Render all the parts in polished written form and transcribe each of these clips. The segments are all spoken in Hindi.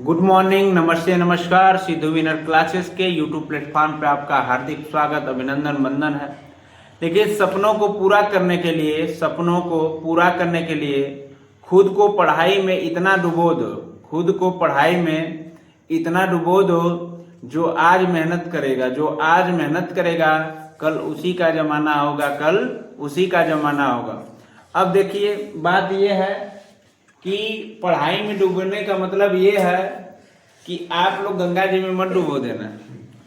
गुड मॉर्निंग, नमस्ते, नमस्कार। सिद्धू विनर क्लासेस के यूट्यूब प्लेटफॉर्म पे आपका हार्दिक स्वागत, अभिनंदन, वंदन है। देखिए, सपनों को पूरा करने के लिए खुद को पढ़ाई में इतना डुबो दो, जो आज मेहनत करेगा कल उसी का जमाना होगा। अब देखिए, बात यह है कि पढ़ाई में डूबने का मतलब ये है कि आप लोग गंगा जी में मत डुबो देना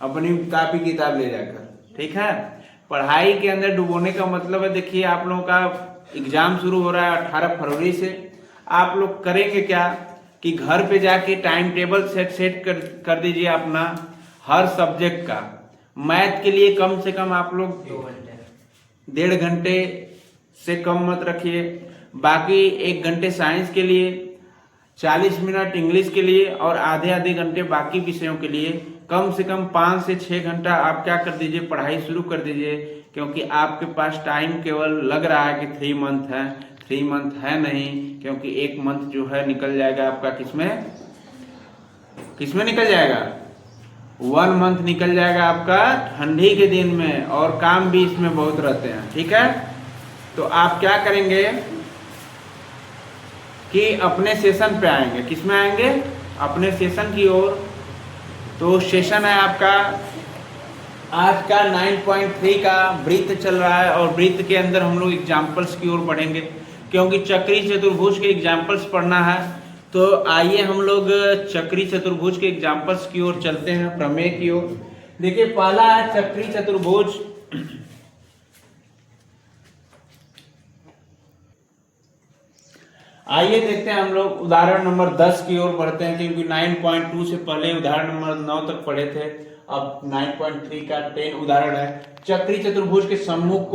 अपनी कॉपी किताब ले जाकर, ठीक है। पढ़ाई के अंदर डुबोने का मतलब है, देखिए आप लोगों का एग्जाम शुरू हो रहा है 18 फरवरी से। आप लोग करेंगे क्या कि घर पे जाके टाइम टेबल सेट कर दीजिए अपना, हर सब्जेक्ट का। मैथ के लिए कम से कम आप लोग 1.5 घंटे से कम मत रखिए। बाकी 1 घंटे साइंस के लिए, 40 मिनट इंग्लिश के लिए और आधे घंटे बाकी विषयों के लिए। कम से कम 5 से 6 घंटा आप क्या कर दीजिए, पढ़ाई शुरू कर दीजिए। क्योंकि आपके पास टाइम केवल लग रहा है कि 3 मंथ है, 3 मंथ है नहीं, क्योंकि 1 मंथ जो है निकल जाएगा आपका किसमें निकल जाएगा, 1 मंथ निकल जाएगा आपका ठंडी के दिन में, और काम भी इसमें बहुत रहते हैं, ठीक है। तो आप क्या करेंगे कि अपने सेशन पे आएंगे। किस में आएंगे, अपने सेशन की ओर। तो सेशन है आपका आज का 9.3 का वृत्त चल रहा है, और वृत्त के अंदर हम लोग एग्जाम्पल्स की ओर बढ़ेंगे, क्योंकि चक्री चतुर्भुज के एग्जाम्पल्स पढ़ना है। तो आइए हम लोग चक्री चतुर्भुज के एग्जाम्पल्स की ओर चलते हैं, प्रमेय की ओर। देखिए, पहला है चक्री चतुर्भुज। आइए देखते हैं, हम लोग उदाहरण नंबर 10 की ओर बढ़ते हैं, क्योंकि 9.2 से पहले उदाहरण नंबर 9 तक पढ़े थे। अब 9.3 का 10 उदाहरण है। चक्री चतुर्भुज के सम्मुख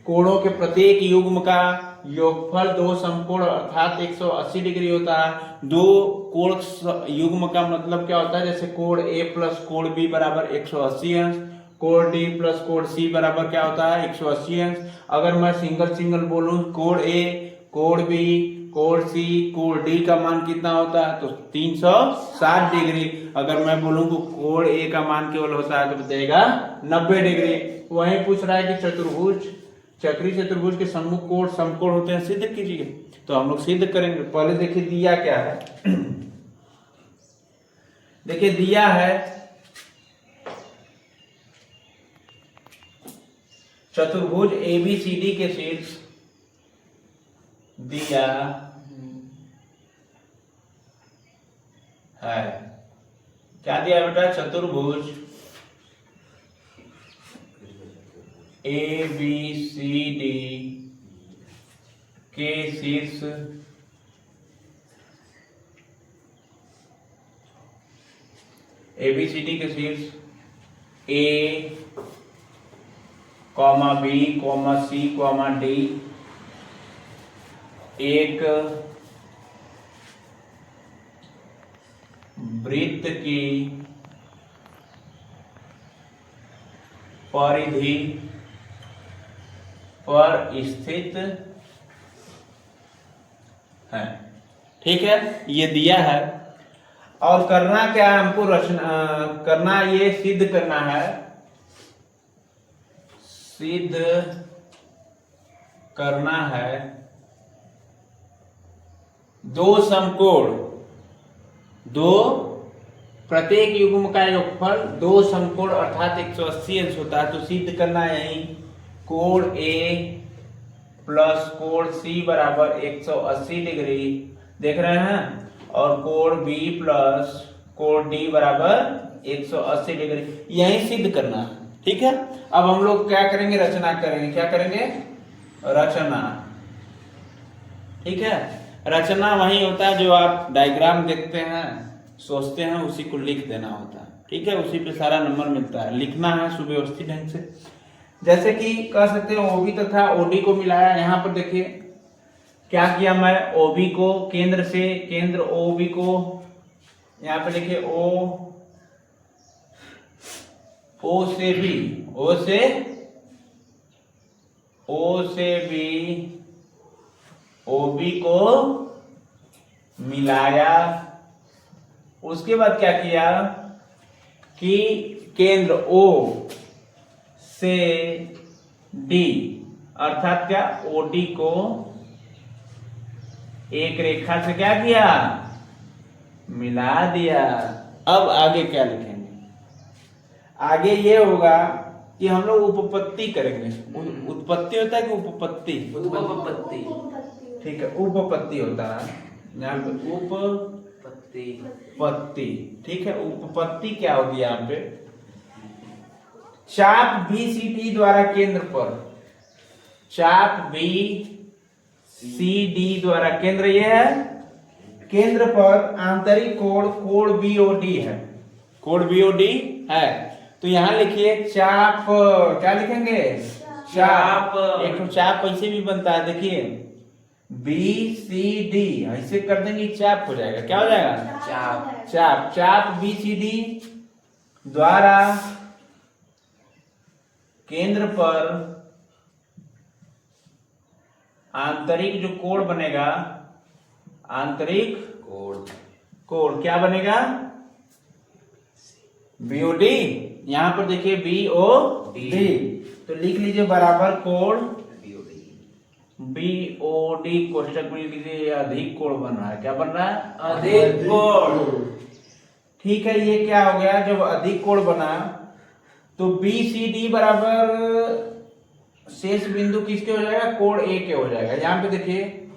कोणों के प्रत्येक युग्म का योगफल 2 समकोण अर्थात 180 डिग्री होता है। 2 कोण युग्म का मतलब क्या होता है, जैसे कोण ए प्लस कोण बी बराबर 180 अंश, कोण डी प्लस कोण सी बराबर क्या होता है, 180 अंश। अगर मैं सिंगल बोलूं, कोण ए, कोण बी, कोण सी, कोण डी का मान कितना होता है, तो 360 डिग्री। अगर मैं बोलूं कि कोण ए का मान केवल होता है तो बताएगा 90 डिग्री। वहीं पूछ रहा है कि चक्री चतुर्भुज के सम्मुख कोण समकोण होते हैं, सिद्ध कीजिए। तो हम लोग सिद्ध करेंगे। पहले देखिए दिया क्या है। देखिए दिया है चतुर्भुज एबीसीडी के शीर्ष दिया है। क्या दिया बेटा, चतुर्भुज ए बी सी डी के शीर्ष एबीसीडी के शीर्ष ए comma B comma C comma D एक वृत्त की परिधि पर स्थित है, ठीक है। ये दिया है, और करना क्या है हमको, करना, ये सिद्ध करना है। सिद्ध करना है 2 समकोण, 2 प्रत्येक युग्म का योगफल 2 समकोण अर्थात 180 अंश होता है। तो सिद्ध करना है यही, कोण ए प्लस कोण सी बराबर 180 डिग्री, देख रहे हैं, और कोण बी प्लस कोण डी बराबर 180 डिग्री, यही सिद्ध करना है, ठीक है। अब हम लोग क्या करेंगे, रचना करेंगे। क्या करेंगे, रचना, ठीक है। रचना वही होता है जो आप डायग्राम देखते हैं, सोचते हैं, उसी को लिख देना होता है, ठीक है। उसी पे सारा नंबर मिलता है, लिखना है सुव्यवस्थित ढंग से। जैसे कि कह सकते हैं ओबी तथा ओडी को मिलाया। यहाँ पर देखिए क्या किया, मैं ओबी को केंद्र ओबी को, यहाँ पे देखिए ओ से बी ओबी को मिलाया, उसके बाद क्या किया कि केंद्र O से D अर्थात क्या OD को एक रेखा से क्या किया, मिला दिया। अब आगे क्या लिखेंगे, आगे ये होगा कि हम लोग उपपत्ति करेंगे। उत्पत्ति होता है कि उपपत्ति? उपपत्ति। ठीक है, उपपत्ति होता है यहाँ पे, उपपत्ति। ठीक है, उपपत्ति क्या होगी यहाँ पे, चाप BCD द्वारा केंद्र पर, चाप BCD द्वारा केंद्र ये है, केंद्र पर आंतरिक कोण BOD है, कोण BOD है। तो यहां लिखिए चाप, क्या लिखेंगे, चाप। एक तो चाप ऐसे भी बनता है, देखिए BCD ऐसे कर देंगे चाप हो जाएगा, क्या हो जाएगा, चाप। चाप। चाप BCD द्वारा केंद्र पर आंतरिक जो कोण बनेगा, आंतरिक कोण क्या बनेगा, BOD। यहां पर देखिए BOD, तो लिख लीजिए बराबर कोण BOD, कोष्टक में लिख लीजिए अधिक कोण बन रहा है, क्या बन रहा है, अधिक कोण। ठीक है, ये क्या हो गया, जब अधिक कोण बना तो BCD बराबर शेष बिंदु किसके हो जाएगा, कोण A के हो जाएगा। यहाँ पे देखिए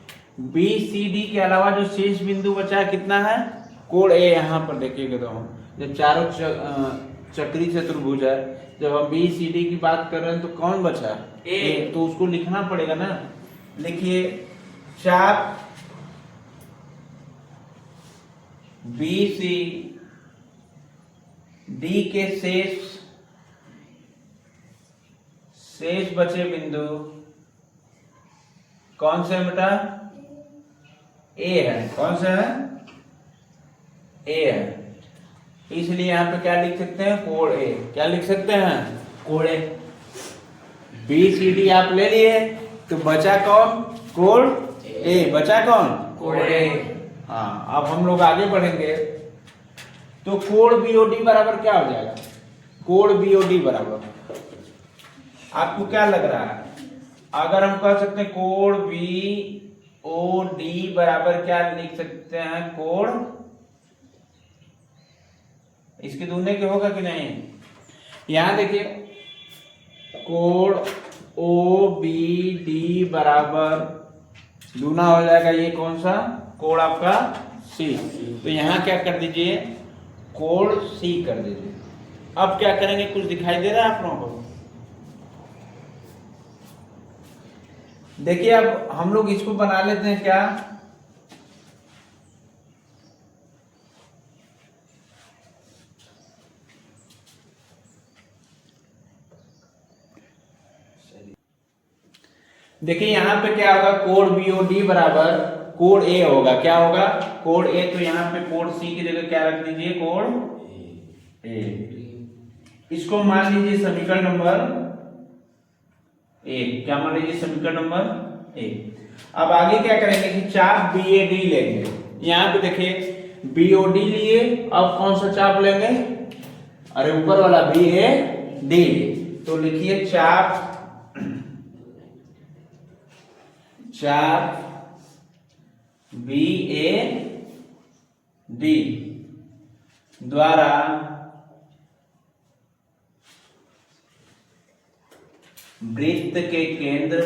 BCD के अलावा जो शेष बिंदु बचा है कितना है, कोण A। यहाँ पर देखिएगा तो जब चारों चक्री चतुर्भुज है, जब हम BCD की बात कर रहे हैं तो कौन बचा, A, तो उसको लिखना पड़ेगा ना। लिखिए चाप BCD के शेष बचे बिंदु कौन से बेटा, A है, कौन सा है, A है। इसलिए यहां पे क्या लिख सकते हैं, कोण A, क्या लिख सकते हैं, कोण A। BCD आप ले लिए तो बचा कौन, कोण A, बचा कौन, कोण A। हाँ, अब हम लोग आगे बढ़ेंगे तो कोण BOD बराबर क्या हो जाएगा, कोण BOD बराबर, आपको क्या लग रहा है, अगर हम कह सकते हैं कोण BOD बराबर क्या लिख सकते हैं, कोण, इसके दूने के होगा कि नहीं, यहां देखिए कोण OBD बराबर दूना हो जाएगा, ये कौन सा कोण आपका C। तो यहां क्या कर दीजिए, कोण C कर दीजिए। अब क्या करेंगे, कुछ दिखाई दे रहा है आप लोगों को, देखिए अब हम लोग इसको बना लेते हैं क्या, देखिए यहां पे क्या होगा, कोण BOD बराबर कोण A होगा, क्या होगा, कोण A। तो यहां पे कोण C की जगह क्या रख दीजिए, कोण A। इसको मान लीजिए समीकरण नंबर 1, क्या मान लीजिए, समीकरण नंबर 1। अब आगे क्या करेंगे कि चाप BAD लेंगे। यहां पे देखिए BOD लिए, अब कौन सा चाप लेंगे, अरे ऊपर वाला BAD। तो लिखिए चाप BAD द्वारा वृत्त के केंद्र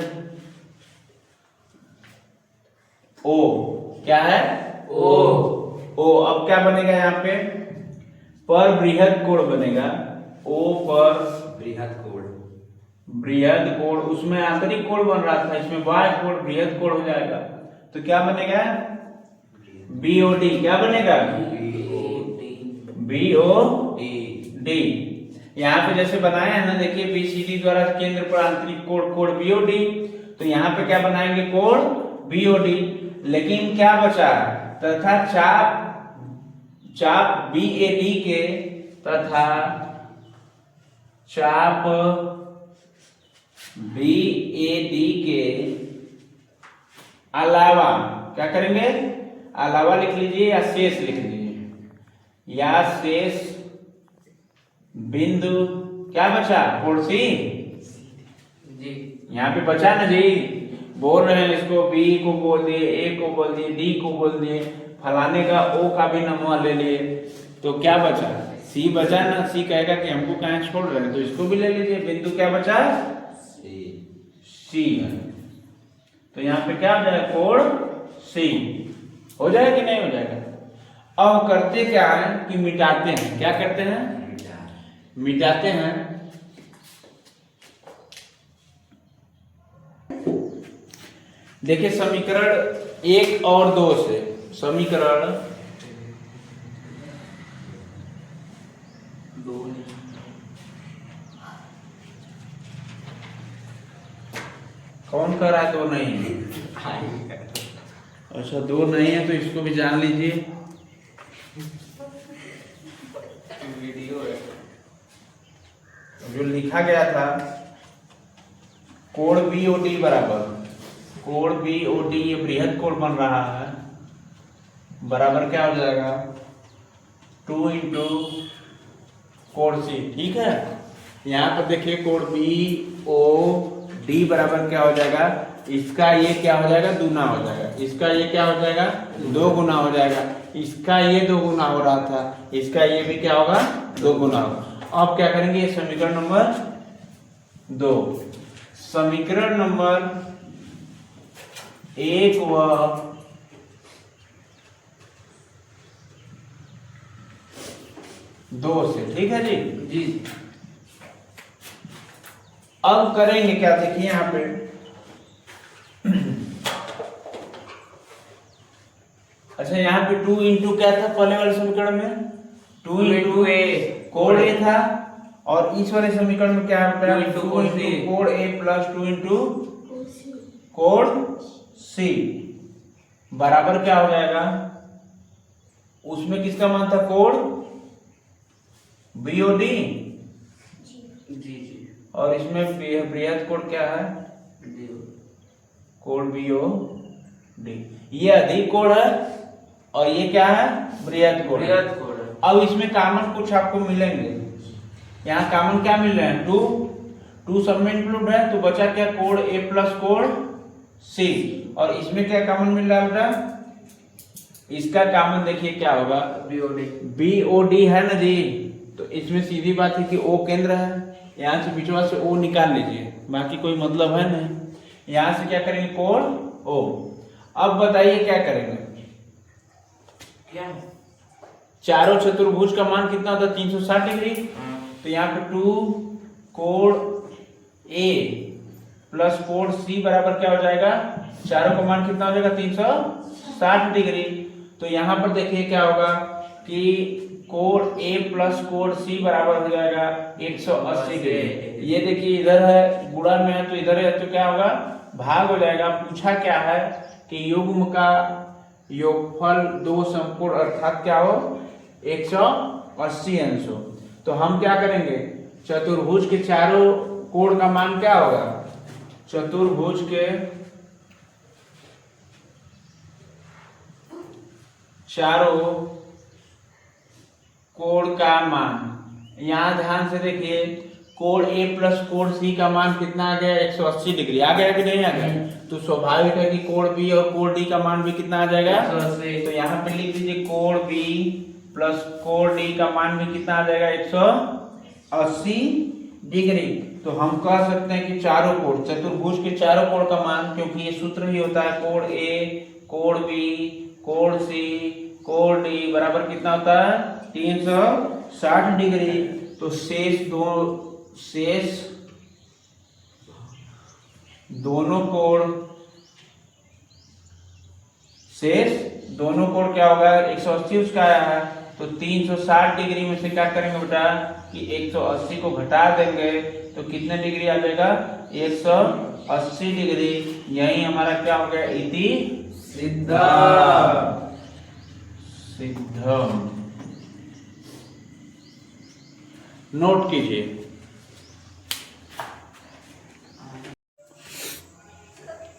O, क्या है, O। अब क्या बनेगा यहाँ पे, पर बृहद कोण बनेगा, O पर बृहद कोण, उसमें आंतरिक कोण बन रहा था, इसमें बाह्य कोण बृहद कोण हो जाएगा। तो क्या बनेगा, BOD, क्या बनेगा, BOD। यहाँ पे जैसे बनाया है ना, देखिए BCD द्वारा केंद्र पर आंतरिक कोण, कोण BOD। तो यहाँ पे क्या बनाएंगे, कोण BOD। लेकिन क्या बचा, तथा चाप BAD के तथा चाप BAD के अलावा क्या करेंगे, अलावा लिख लीजिए या शेष लिख लीजिए, या शेष बिंदु क्या बचा, कोण सी जी, यहाँ पे बचा ना जी। बोल रहे हैं इसको बी को बोल दिए, ए को बोल दिए, डी को बोल दिए, फलाने का ओ का भी नमूना ले लिए, तो क्या बचा, सी बचा ना। सी कहेगा कि हमको कहाँ छोड़ रहे हैं, तो इसको भी ले लीजिए। बिंदु क्या बचा, सी। तो यहाँ पे क्या हो जाएगा, कोण सी हो जाएगा कि नहीं हो जाएगा। अब करते क्या है कि मिटाते हैं। क्या करते हैं, मिटाते हैं। देखिए समीकरण 1 और 2 से, समीकरण 2 कौन कर रहा है, 2 नहीं है। अच्छा 2 नहीं है तो इसको भी जान लीजिए, वीडियो है। जो लिखा गया था कोण बीओडी बराबर, कोण बीओडी ये बृहद कोण बन रहा है, बराबर क्या हो जाएगा 2 इंटू कोण सी। ठीक है, यहाँ पर देखिए कोण बीओडी बराबर क्या हो जाएगा, इसका ये क्या हो जाएगा, दूना हो जाएगा, इसका ये क्या हो जाएगा, 2 गुना हो जाएगा, इसका ये 2 गुना हो रहा था, इसका ये भी क्या होगा, 2 गुना होगा। अब क्या करेंगे, ये समीकरण नंबर 2, समीकरण नंबर 1 व 2 से। ठीक है जी जी। अब करेंगे क्या, देखिए यहाँ पे अच्छा यहाँ पे 2 इंटू क्या था पहले वाले समीकरण में, 2 इंटू ए कोण ए था, और इस वाले समीकरण में क्या होता है 2 इंटू कोण ए प्लस 2 इंटू कोण सी बराबर क्या हो जाएगा, उसमें किसका मान था, कोण बीओडी जी, और इसमें बृहद कोण क्या है, कोण बीओडी। ये अधिक कोण है और ये क्या है, बृहद कोण। अब इसमें कॉमन कुछ आपको मिलेंगे, यहाँ कॉमन क्या मिल रहे हैं, 2 सब में इंक्लूड है, तो बचा क्या, कोण ए प्लस कोण सी, और इसमें क्या कॉमन मिल रहा है बेटा, इसका कॉमन देखिए क्या होगा, बीओडी है ना जी। तो इसमें सीधी बात है कि ओ केंद्र है, यहाँ से बीचवा से ओ निकाल लीजिए, बाकी कोई मतलब है नहीं। यहाँ से क्या करेंगे, कोण ओ। अब बताइए क्या करेंगे, क्या चारों चतुर्भुज का मान कितना होता है, 360 डिग्री। तो यहाँ पे 2 कोण ए प्लस कोण सी बराबर क्या हो जाएगा, चारों का मान कितना हो जाएगा, 360 डिग्री। तो यहाँ पर देखिए क्या होगा कि कोण ए प्लस कोण सी बराबर हो जाएगा 180 डिग्री। ये देखिए इधर है, गुणा में है तो इधर है, तो क्या होगा, भाग हो जाएगा। पूछा क्या है कि युग्म का योगफल 2 समकोण अर्थात क्या हो, 180 अंश हो। तो हम क्या करेंगे, चतुर्भुज के चारों कोण का मान क्या होगा, चतुर्भुज के चारों कोण का मान, यहां ध्यान से देखिए, कोण ए प्लस कोण सी का मान कितना आ गया, 180 डिग्री आ गया कि नहीं आ गया। तो स्वाभाविक है कि कोण बी और कोण डी का मान भी कितना आ जाएगा, 180। तो यहाँ पे लिख दीजिए कोण बी प्लस कोण डी का मान भी कितना आ जाएगा, 180 डिग्री। तो हम कह सकते हैं कि चारों कोण, चतुर्भुज के चारों कोण का मान, क्योंकि ये सूत्र ही होता है कोण ए कोण बी कोण सी कोण डी बराबर कितना होता है, 360 डिग्री। तो शेष दोनों कोण क्या होगा, 180 उसका आया है, तो 360 डिग्री में से क्या करेंगे बेटा कि 180 को घटा देंगे, तो कितने डिग्री आ जाएगा, 180 डिग्री। यही हमारा क्या हो गया, इति सिद्धम। नोट कीजिए,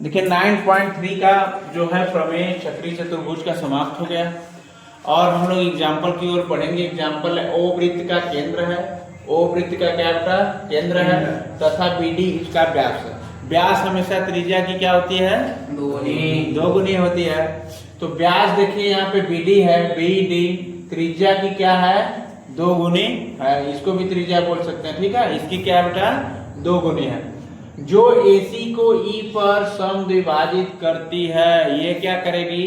देखिए 9.3 का जो है प्रमेय चक्रीय चतुर्भुज का समाप्त हो गया। और हम लोग एग्जाम्पल की ओर पढ़ेंगे। एग्जाम्पल है ओ वृत्त का केंद्र है, ओ वृत्त का क्या बेटा केंद्र है, तथा BD इसका व्यास है। व्यास हमेशा त्रिज्या की क्या होती है, दो गुनी होती है। तो व्यास देखिए यहाँ पे BD है, BD त्रिज्या की क्या है, दो गुनी है। इसको भी त्रिज्या बोल सकते हैं, ठीक है। इसकी क्या बेटा दो गुनी है। जो AC को E पर समद्विभाजित करती है, ये क्या करेगी,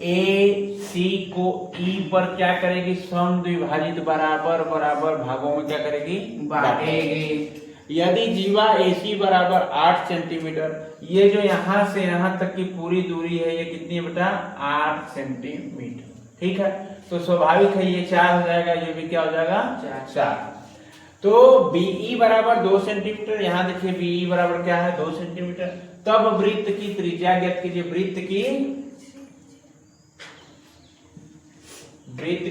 AC को E पर क्या करेगी, समद्विभाजित बराबर बराबर भागों में क्या करेगी, बांटेगी। यदि जीवा AC बराबर 8 सेंटीमीटर, ये जो यहाँ से यहाँ तक की पूरी दूरी है ये कितनी है बेटा, 8 सेंटीमीटर, ठीक है। तो स्वाभाविक है ये 4 हो जाएगा, ये भी क्या हो जाएगा 4। तो BE बराबर 2 सेंटीमीटर, यहाँ देखिए BE बराबर क्या है 2 सेंटीमीटर। तब वृत्त की त्रिज्या ज्ञात कीजिए। वृत्त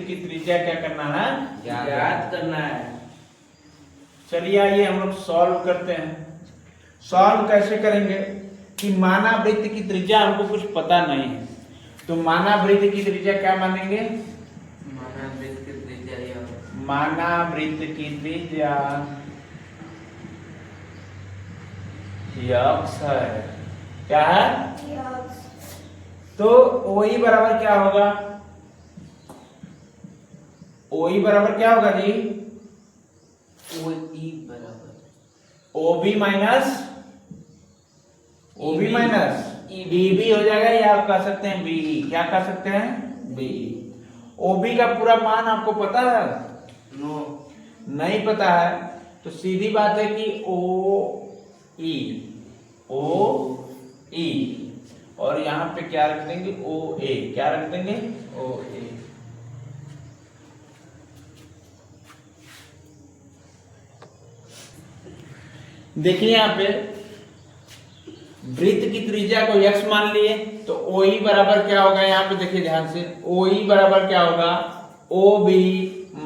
की त्रिज्या क्या करना है, ज्ञात करना है। चलिए आइए हम लोग सॉल्व करते हैं। सॉल्व कैसे करेंगे कि माना वृत्त की त्रिज्या हमको कुछ पता नहीं है, तो माना वृत्त की त्रिज्या क्या मानेंगे, माना वृत्त की त्रिज्या यक्स है, क्या है यक्स। तो OE बराबर क्या होगा, OE बराबर क्या होगा जी, OE बराबर OB माइनस EB हो जाएगा, या आप कह सकते हैं BE। क्या कह सकते हैं, BE। OB का पूरा मान आपको पता है, नहीं पता है, तो सीधी बात है कि OE और यहाँ पे क्या रख देंगे, OA। क्या रख देंगे, OA। देखिए यहाँ पे वृत्त की त्रिज्या को x मान लिए, तो OE बराबर क्या होगा, यहाँ पे देखिए ध्यान से, OE बराबर क्या होगा, OB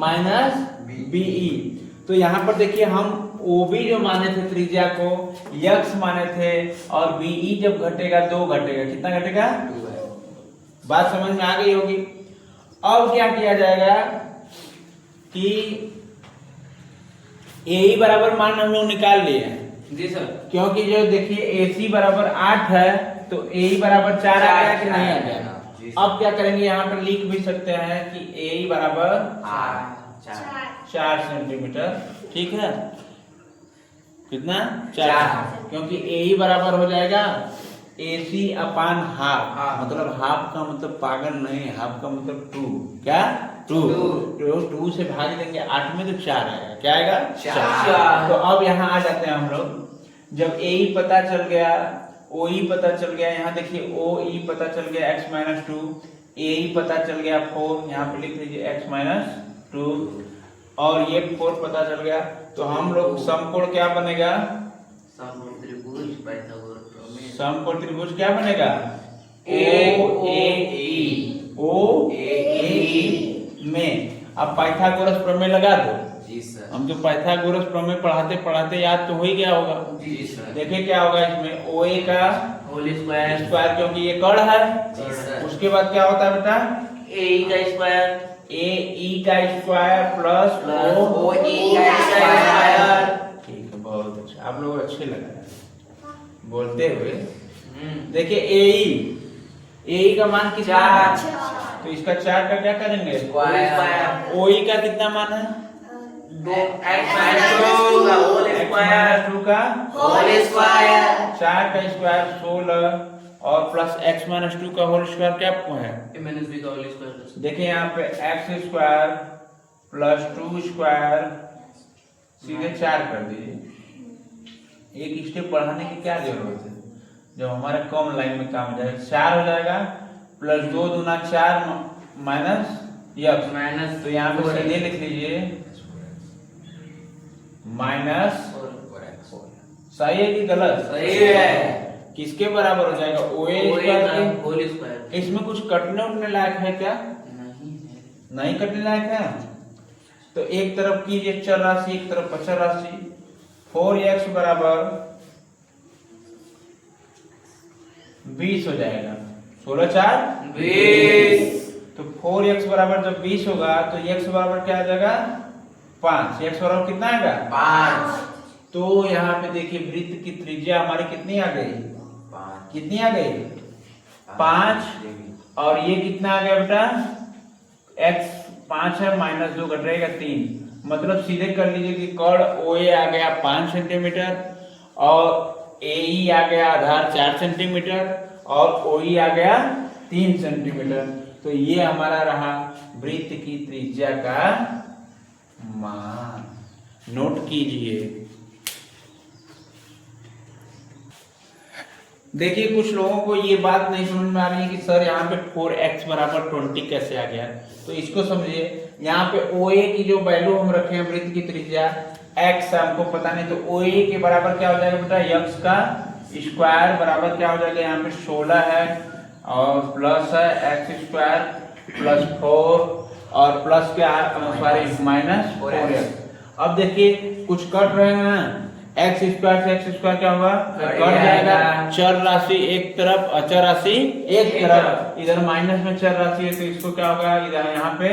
माइनस BE। तो यहाँ पर देखिए हम OB जो माने थे त्रिज्या को x माने थे, और BE जब घटेगा 2 घटेगा, कितना घटेगा, 2। बात समझ में आ गई होगी। अब क्या किया जाएगा कि AE बराबर मान हम लोग निकाल लिए हैं जी सर, क्योंकि जो देखिए AC बराबर 8 है, तो AE बराबर 4 आ गया कि नहीं आ गया। अब क्या करेंगे, यहाँ पर लिख भी सकते हैं कि AE बराबर 4 सेंटीमीटर, ठीक है। कितना, 4, क्योंकि AE बराबर हो जाएगा AC अपान हाफ। मतलब हाफ का मतलब पागल नहीं, हाफ का मतलब 2। क्या, 2 से भाग देंगे 8 में, तो 4 आएगा। क्या आएगा, 4। तो अब यहाँ आ जाते हैं हम लोग। जब AE पता चल गया, OE पता चल गया, यहाँ देखिए OE पता चल गया x माइनस 2, AE पता चल गया 4, यहाँ पे लिख लीजिए x माइनस 2, और ये 4 पता चल गया, तो हम लोग समकोण क्या बनेगा, समकोण त्रिभुज क्या बनेगा, OAE में। अब पाइथागोरस प्रमेय लगा दो जी सर। हम तो पाइथागोरस प्रमेय पढ़ाते पढ़ाते याद तो हो ही गया होगा जी सर। देखिए क्या होगा इसमें, OA का होल स्क्वायर, क्योंकि ये कर्ण है जी सर। उसके बाद क्या होता है बेटा, AE का स्क्वायर प्लस OE का स्क्वायर। ठीक है, बहुत अच्छा, आप लोग अच्छे लग रहे हैं बोलते हुए। देखिए AE का मान कितना है, तो इसका 4 का क्या करेंगे, स्क्वायर। OE का कितना मान है, 2x माइनस 2 का होल स्क्वायर, 4 का स्क्वायर 16, और प्लस x माइनस 2 का होल स्क्वायर क्या है, a माइनस b का होल स्क्वायर। देखिए यहाँ पे x स्क्वायर प्लस 2 स्क्वायर सीधे 4 कर दीजिए। एक स्टेप बढ़ाने की क्या जरूरत है, जब हमारे कम लाइन में काम हो जाएगा। 4 हो जाएगा, प्लस 2 दूना 4 माइनस x माइनस, तो यहाँ पे सीधे लिख लीजिए माइनस 4x। सही है कि गलत, सही है। किसके बराबर हो जाएगा, OA का होल स्क्वायर। इसमें कुछ कटने उठने लायक है क्या, नहीं कटने लायक है। तो एक तरफ कीजिए चर राशि, एक तरफ अचर राशि। 4x बराबर 20 हो जाएगा, 16 4 20। तो 4x बराबर जब 20 होगा तो x बराबर क्या आ जाएगा 5। x बराबर कितना आएगा 5। तो यहाँ पे देखिए वृत्त की त्रिज्या हमारी कितनी आ गई 5। कितनी आ गई 5। और ये कितना आ गया बेटा x 5 है -2 घटेगा 3, मतलब सीधे कर लीजिए कि कर्ण OA आ गया 5 सेंटीमीटर और AE आ गया आधार 4 सेंटीमीटर और OE आ गया 3 सेंटीमीटर। तो ये हमारा रहा वृत्त की त्रिज्या का मान। नोट कीजिए। देखिए कुछ लोगों को ये बात नहीं समझ में आ रही है कि सर यहाँ पे 4x बराबर 20 कैसे आ गया, तो इसको समझिए। यहाँ पे OA की जो वैल्यू हम रखे हैं वृत्त की त्रिज्या x हमको पता नहीं, तो OA के बराबर क्या हो जाएगा बेटा x का स्क्वायर बराबर क्या हो जाएगा, यहाँ पे 16 है और प्लस है x स्क्वायर प्लस 4 और प्लस के सॉरी -4x। अब देखिए कुछ कट रहे हैं x स्क्वायर से x स्क्वायर क्या होगा कट जाएगा, चर राशि एक तरफ अचर राशि एक तरफ, इधर माइनस में चर राशि है तो इसको क्या होगा इधर यहाँ पे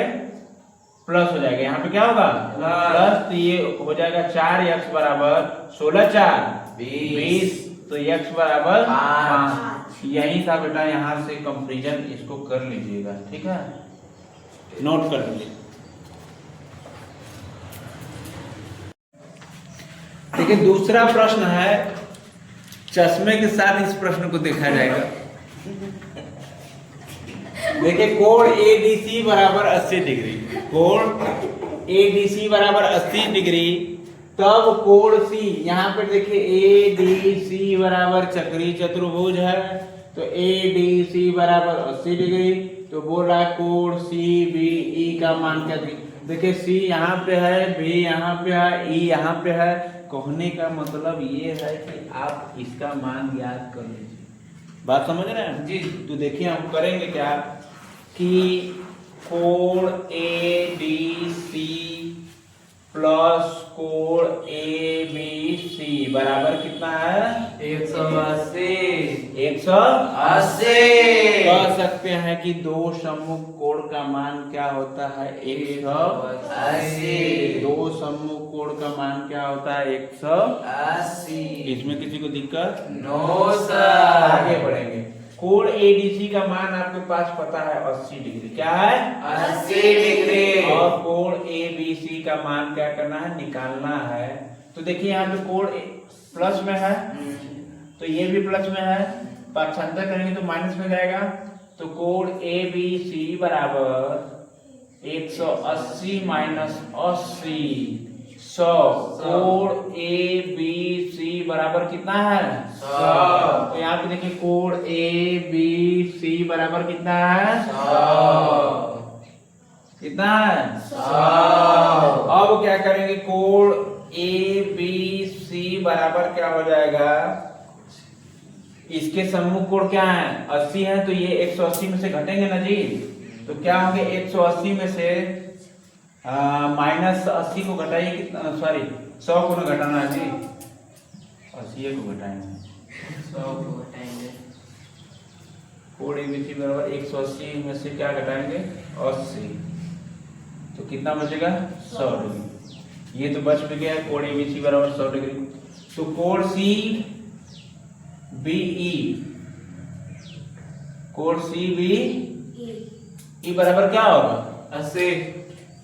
प्लस हो जाएगा, यहाँ पे क्या होगा प्लस, तो ये हो जाएगा 4x बराबर 16 4 20, तो x बराबर 5। यही था बेटा, यहाँ से कंपैरिजन इसको कर लीजिएगा, ठीक है, नोट कर लीजिए। देखिए दूसरा प्रश्न है, चश्मे के साथ इस प्रश्न को देखा जाएगा। देखिए कोण ADC बराबर 80 डिग्री, कोण ADC बराबर 80 डिग्री, तब कोण C, यहाँ पर देखिए ADC बराबर चक्रीय चतुर्भुज है, तो ADC बराबर 80 डिग्री, तो बोल रहा है कोण CBE का मान क्या। देखिए C यहाँ पे है, B यहाँ पे है, E यहाँ पे है। कहने का मतलब ये है कि आप इसका मान याद कर लीजिए, बात समझ रहे हैं जी। तो देखिए हम करेंगे क्या कि कोण ADC प्लस कोण ABC बराबर कितना है 180। 180 कह सकते हैं कि दो सम्मुख कोण का मान क्या होता है 180। दो सम्मुख कोण का मान क्या होता है 180। इसमें किसी को दिक्कत नो सर। आगे बढ़ेंगे, कोण ADC का मान आपके पास पता है 80 डिग्री, क्या है 80 डिग्री, और कोण ABC का मान क्या करना है निकालना है। तो देखिए यहाँ पे कोण प्लस में है तो ये भी प्लस में है, पक्षांतर करेंगे तो माइनस में जाएगा, तो कोण ABC बराबर 180 माइनस 80 100। कोण ABC बराबर कितना है 100। तो यहाँ पे देखिए कोण ABC बराबर कितना है 100। कितना है 100। अब क्या करेंगे, कोण ABC बराबर क्या हो जाएगा, इसके सम्मुख कोण क्या है 80 है, तो ये 180 में से घटेंगे ना जी, तो क्या होंगे 180 में से -80 को घटाइए, कितना सॉरी 100 को ना घटाना है जी, 80 को घटाएंगे 100 को घटाएंगे। कोण ABC बराबर 180 में से क्या घटाएंगे 80, तो कितना बचेगा 100 डिग्री। ये तो बच भी गया, कोण ABC बराबर 100 डिग्री। तो कोण CBE, कोण CBE बराबर क्या होगा 80।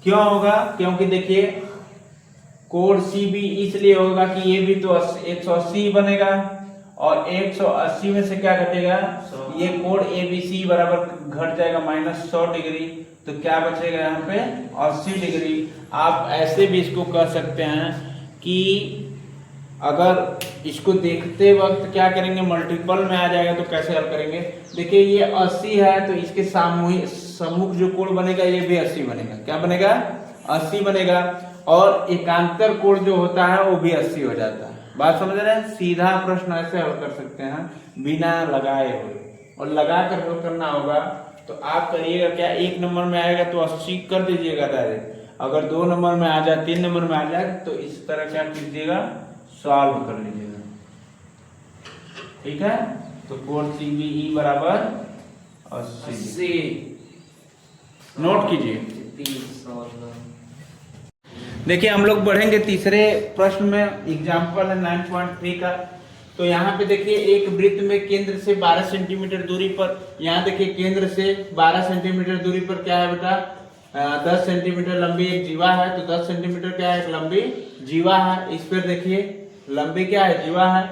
क्यों होगा, क्योंकि देखिए कोण CB इसलिए होगा कि ये भी तो 180 बनेगा और 180 में से क्या घटेगा ये कोण ABC बराबर घट जाएगा -100 डिग्री, तो क्या बचेगा यहाँ पे 80 डिग्री। आप ऐसे भी इसको कह सकते हैं कि अगर इसको देखते वक्त क्या करेंगे मल्टीपल में आ जाएगा, तो कैसे हल करेंगे। देखिए ये 80 है तो इसके सम्मुख जो कोण बनेगा ये भी 80 बनेगा, क्या बनेगा 80 बनेगा, और एकांतर कोण जो होता है वो भी 80 हो जाता है। बात समझ रहे हैं, सीधा प्रश्न ऐसे हल कर सकते हैं बिना लगाए हुए, और लगा कर हल करना होगा तो आप करिएगा क्या, 1 नंबर में आएगा तो 80 कर दीजिएगा डायरेक्ट, अगर 2 नंबर में आ जाए 3 नंबर में आ जाए तो इस तरह क्या कीजिएगा सॉल्व कर लीजिएगा, ठीक है। तो कोण CBE बराबर 80। नोट कीजिए। देखिए हम लोग बढ़ेंगे तीसरे प्रश्न में, एग्जाम्पल है 9.3 का। तो यहाँ पे देखिए एक वृत्त में केंद्र से 12 सेंटीमीटर दूरी पर, यहाँ देखिए केंद्र से 12 सेंटीमीटर दूरी पर क्या है बेटा, 10 सेंटीमीटर लंबी एक जीवा है। तो 10 सेंटीमीटर क्या है, एक लंबी जीवा है। इस पर देखिए लंबी क्या है, जीवा है।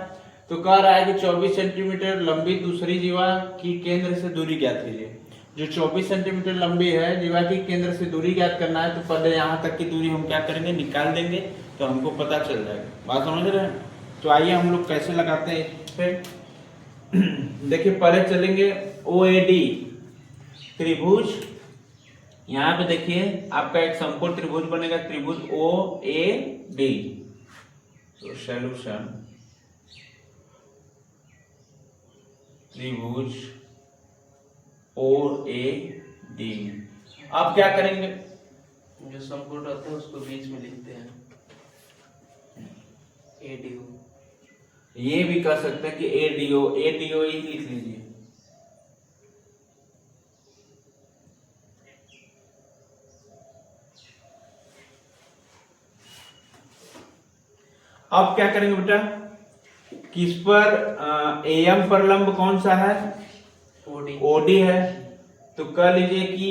तो कह रहा है कि 24 सेंटीमीटर लंबी दूसरी जीवा की केंद्र से दूरी ज्ञात कीजिए। जो 24 सेंटीमीटर लंबी है जीवा की केंद्र से दूरी ज्ञात करना है। तो पहले यहाँ तक की दूरी हम क्या करेंगे, निकाल देंगे, तो हमको पता चल जाएगा। बात समझ रहे हैं? तो आइए हम लोग कैसे लगाते हैं इस पे। देखिए पहले चलेंगे OAD त्रिभुज। यहाँ पे देखिए आपका एक समकोण त्रिभुज बनेगा, त्रिभुज OAD। तो सॉल्यूशन त्रिभुज OAD। आप क्या करेंगे, जो समकोण रहते हैं उसको बीच में लिखते हैं ADO। ये भी कह सकते हैं कि ADO ही लिख लीजिए। अब क्या करेंगे बेटा, किस पर AM पर लंब कौन सा है, OD है। तो कह लीजिए कि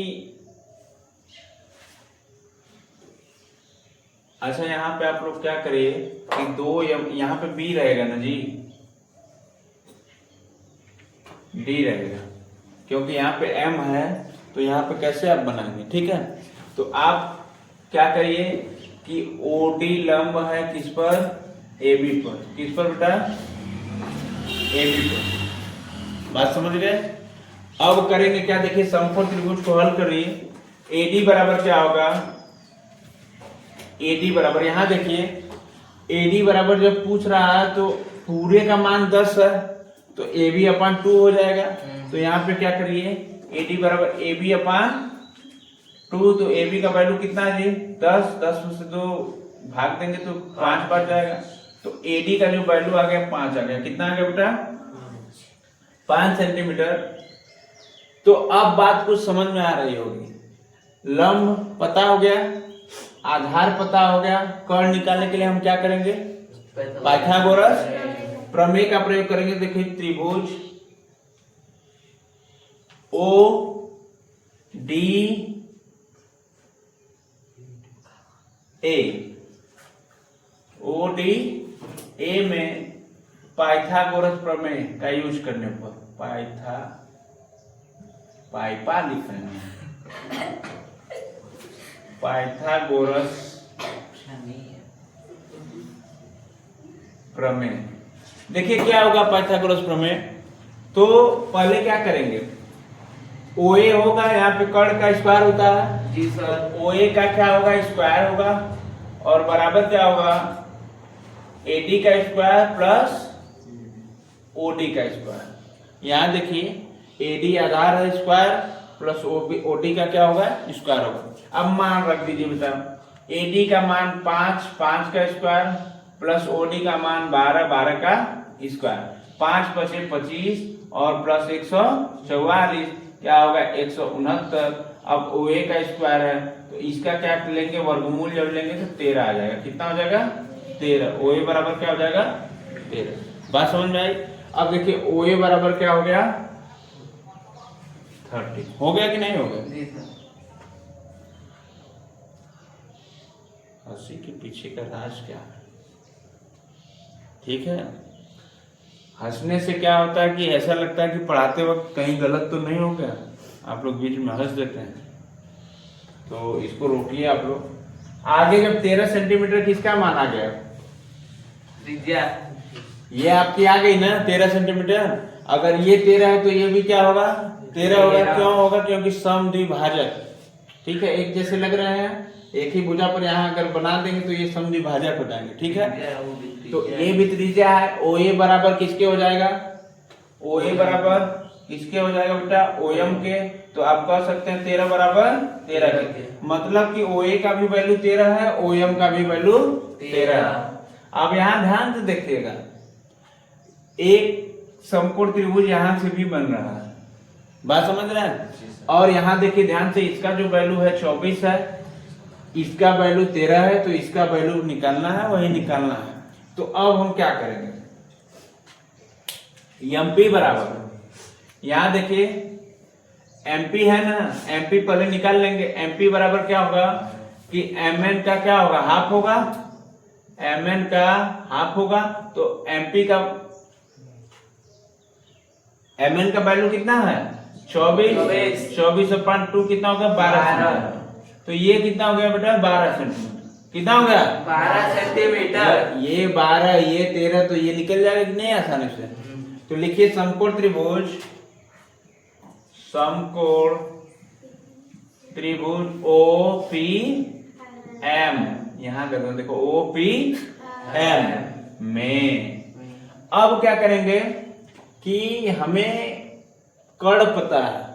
अच्छा यहाँ पे आप लोग क्या करिए कि 2 यहाँ पे B रहेगा ना जी, D रहेगा, क्योंकि यहाँ पे M है। तो यहाँ पे कैसे आप बनाएंगे, ठीक है। तो आप क्या करिए कि OD लंब है किस पर, AB पर। किस पर बेटा, AB पर। बात समझ गए? अब करेंगे क्या, देखिए समकोण त्रिभुज को हल करिए। AD बराबर क्या होगा, AD बराबर, यहाँ देखिए AD बराबर जब पूछ रहा है तो पूरे का मान 10 है, तो AB अपान 2 हो जाएगा। तो यहाँ पे क्या करिए, AD बराबर AB अपान 2। तो AB का वैल्यू कितना है जी, 10। 10 में से 2 भाग देंगे तो 5 बच जाएगा। तो AD का जो वैल्यू आ गया 5 आ गया। कितना आ गया बेटा, 5 सेंटीमीटर। तो अब बात कुछ समझ में आ रही होगी। लंब पता हो गया, आधार पता हो गया, कर्ण निकालने के लिए हम क्या करेंगे, पाइथागोरस प्रमेय का प्रयोग करेंगे। देखिए त्रिभुज ODA में पाइथागोरस प्रमेय का यूज करने पर, पाइपा लिख रहे हैं, पाइथागोरस प्रमेय। देखिए क्या होगा पाइथागोरस प्रमेय। तो पहले क्या करेंगे, OA होगा, यहाँ पे कर्ण का स्क्वायर होता है जी सर। OA का क्या होगा, स्क्वायर होगा, और बराबर क्या होगा, AD का स्क्वायर प्लस OD का स्क्वायर। यहाँ देखिए AD आधार है, स्क्वायर प्लस OD का क्या होगा, स्क्वायर होगा। अब मान रख दीजिए बेटा, AD का मान 5, 5 का स्क्वायर प्लस OD का मान 12, 12 का स्क्वायर। 5 बचे 25 और प्लस 144 क्या होगा, 169। अब OA का स्क्वायर है तो इसका क्या लेंगे, वर्गमूल जब लेंगे तो 13 आ जाएगा। कितना हो जाएगा, 13। OA बराबर क्या हो जाएगा, 13। बात समझ में आई? अब देखिए OA बराबर क्या हो गया, 30। हो गया कि नहीं हो गया? जी सर। हंसी के पीछे का राज क्या है, ठीक है। हंसने से क्या होता है कि ऐसा लगता है कि पढ़ाते वक्त कहीं गलत तो नहीं हो गया, आप लोग बीच में हंस देते हैं। तो इसको रोकिए आप लोग। आगे जब 13 सेंटीमीटर किसका मान आ गया, त्रिज्या ये आपकी आ गई ना 13 सेंटीमीटर। अगर ये 13 है तो ये भी क्या होगा, 13 होगा। क्यों होगा, क्योंकि समद्विभाजक, ठीक है, एक जैसे लग रहे हैं। एक ही भुजा पर यहाँ अगर बना देंगे तो ये समद्विभाजक हो जाएंगे, ठीक है। तो ये भी त्रिज्या है। OA बराबर किसके हो जाएगा, OA बराबर किसके हो जाएगा बेटा, OM के। तो आप कह सकते हैं 13 बराबर 13 के, मतलब कि OA का भी वैल्यू 13 है, OM का भी वैल्यू 13 है। अब यहाँ ध्यान से देखिएगा, एक समकोण त्रिभुज यहां से भी बन रहा है, बात समझ रहे हैं। और यहाँ देखिए ध्यान से, इसका जो वैल्यू है 24 है, इसका वैल्यू 13 है, तो इसका वैल्यू निकालना है, वही निकालना है। तो अब हम क्या करेंगे, एमपी बराबर, यहां देखिए एमपी है ना, एमपी पहले निकाल लेंगे। एमपी बराबर क्या होगा कि एमएन का क्या होगा, हाफ होगा, एमएन का हाफ होगा। तो एमपी का, एमएन का वैल्यू कितना है 24, 24/2 कितना हो गया 12। तो ये कितना हो गया बेटा 12 सेंटीमीटर। कितना हो गया 12 सेंटीमीटर। ये 12, ये 13, तो ये निकल जाएगा कि नहीं आसानी से। तो लिखिए समकोण त्रिभुज, समकोण त्रिभुज OPM, यहां कर दो, देखो OPM में। अब क्या करेंगे कि हमें कर्ण पता है,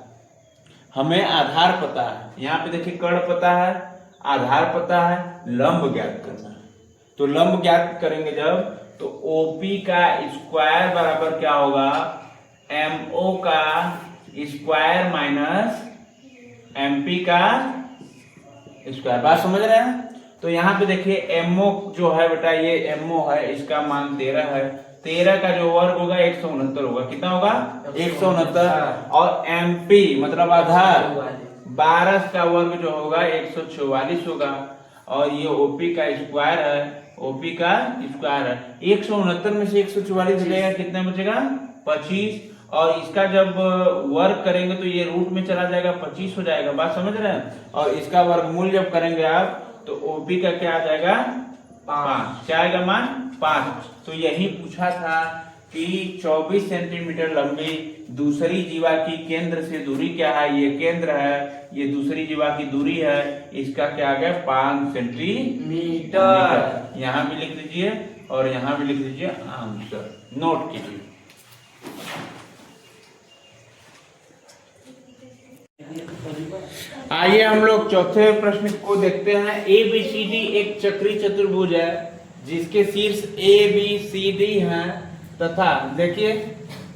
हमें आधार पता है। यहाँ पे देखिए कर्ण पता है, आधार पता है, लंब ज्ञात करना है। तो लंब ज्ञात करेंगे जब, तो OP का स्क्वायर बराबर क्या होगा, MO का स्क्वायर माइनस MP का स्क्वायर। बात समझ रहे हैं। तो यहाँ पे देखिए MO जो है बेटा, ये MO है, इसका मान 13 है। 13 का जो वर्ग होगा 169 होगा। कितना होगा 169। और MP मतलब आधार 12 का वर्ग जो होगा 144 होगा। और ये OP का स्क्वायर है, OP का स्क्वायर है। 169 में से 144 लेगा, कितना बचेगा 25। और इसका जब वर्ग करेंगे तो ये रूट में चला जाएगा, 25 हो जाएगा। बात समझ रहे हैं। और इसका वर्गमूल जब करेंगे आप, तो OP का क्या आ जाएगा 5। क्या आएगा मान 5। तो यही पूछा था कि 24 सेंटीमीटर लंबी दूसरी जीवा की केंद्र से दूरी क्या है। ये केंद्र है, ये दूसरी जीवा की दूरी है, इसका क्या आ गया 5 सेंटीमीटर। यहाँ भी लिख लीजिए और यहाँ भी लिख लीजिए, आंसर नोट कीजिए। आइए हम लोग चौथे प्रश्न को देखते हैं। ABCD एक चक्री चतुर्भुज है जिसके शीर्ष ABCD हैं तथा देखिए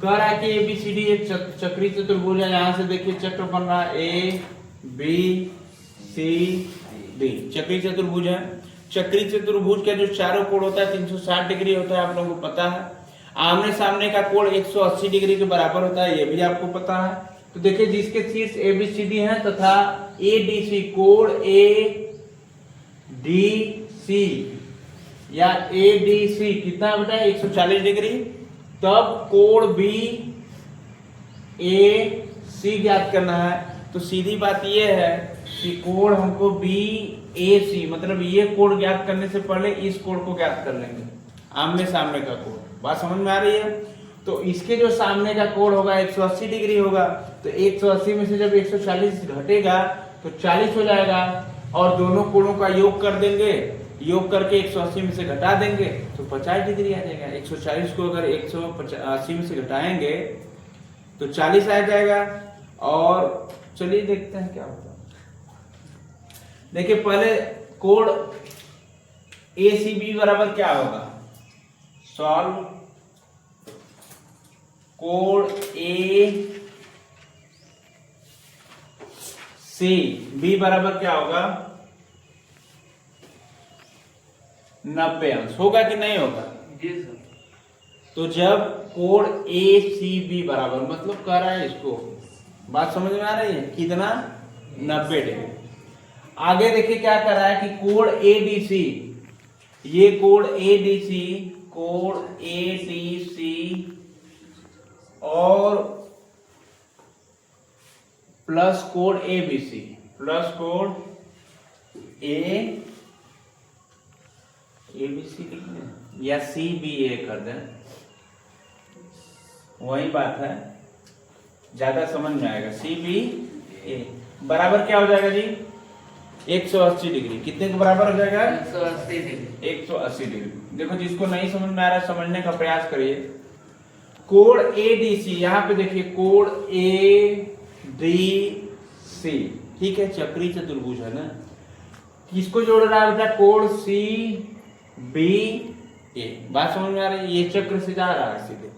कह रहा है कि ABCD एक चक्री चतुर्भुज है। यहाँ से देखिए चक्र बन रहा है ABCD, चक्री चतुर्भुज है। चक्री चतुर्भुज का जो चारों कोण होता है 360 डिग्री होता है, आप लोगों को पता है। आमने सामने का कोण 180 डिग्री के बराबर होता है, ये भी आपको पता है। तो देखिए जिसके शीर्ष ABCD है तथा ADC, कोण ADC या ADC कितना बेटा 140 डिग्री, तब कोण BAC ज्ञात करना है। तो सीधी बात यह है कि कोण हमको BAC मतलब ये कोण ज्ञात करने से पहले इस कोण को ज्ञात कर लेंगे, आमने सामने का कोण। बात समझ में आ रही है। तो इसके जो सामने का कोण होगा 180 डिग्री होगा। तो 180 में से जब 140 घटेगा तो 40 हो जाएगा। और दोनों कोणों का योग कर देंगे, योग करके 180 में से घटा देंगे तो 50 डिग्री आ जाएगा। 140 को अगर 180 में से घटाएंगे तो 40 आ जाएगा। और चलिए देखते हैं क्या होता है। देखिए पहले कोण ACB बराबर क्या होगा, सॉल्व। कोण ACB बराबर क्या होगा 90 अंश होगा कि नहीं होगा जी सर। तो जब कोण ACB बराबर मतलब कह रहा है इसको, बात समझ में आ रही है कितना 90 डिग्री। आगे देखिए क्या कर रहा है कि कोण ADC, ये कोण ADC और प्लस कोण ABC, प्लस कोण ABC या CBA कर दें, वही बात है, ज्यादा समझ में आएगा। CBA बराबर क्या हो जाएगा जी 180 डिग्री। कितने के बराबर हो जाएगा 180 डिग्री। 180 डिग्री। देखो जिसको नहीं समझ में आ रहा है समझने का प्रयास करिए। कोण ADC, यहाँ पे देखिए कोण ADC, ठीक है, चक्री चतुर्भुज है ना। किसको जोड़ रहा है बेटा कोण CBA। बात समझ में आ रही है, ये चक्र से जा रहा है सीधे।